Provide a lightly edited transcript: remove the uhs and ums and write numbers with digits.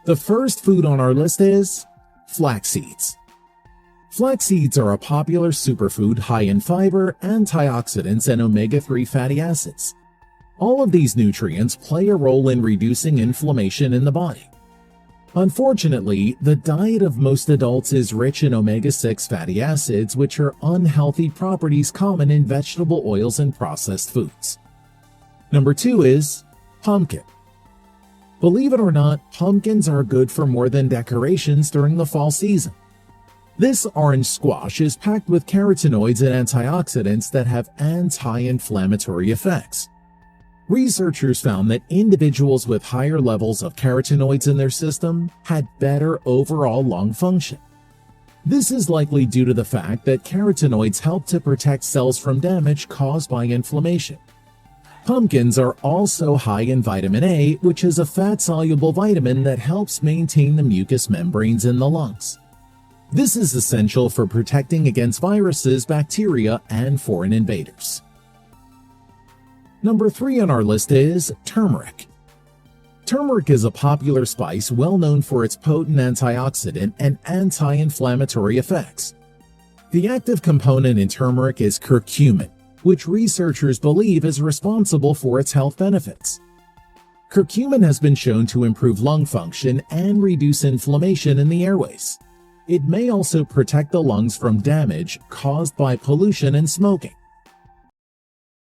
The first food on our list is flax seeds. Flax seeds are a popular superfood high in fiber, antioxidants, and omega-3 fatty acids. All of these nutrients play a role in reducing inflammation in the body. Unfortunately, the diet of most adults is rich in omega-6 fatty acids, which are unhealthy properties common in vegetable oils and processed foods. Number 2 is pumpkin. Believe it or not, pumpkins are good for more than decorations during the fall season. This orange squash is packed with carotenoids and antioxidants that have anti-inflammatory effects. Researchers found that individuals with higher levels of carotenoids in their system had better overall lung function. This is likely due to the fact that carotenoids help to protect cells from damage caused by inflammation. Pumpkins are also high in vitamin A, which is a fat-soluble vitamin that helps maintain the mucous membranes in the lungs. This is essential for protecting against viruses, bacteria, and foreign invaders. Number 3 on our list is turmeric. Turmeric is a popular spice well known for its potent antioxidant and anti-inflammatory effects. The active component in turmeric is curcumin, which researchers believe is responsible for its health benefits. Curcumin has been shown to improve lung function and reduce inflammation in the airways. It may also protect the lungs from damage caused by pollution and smoking.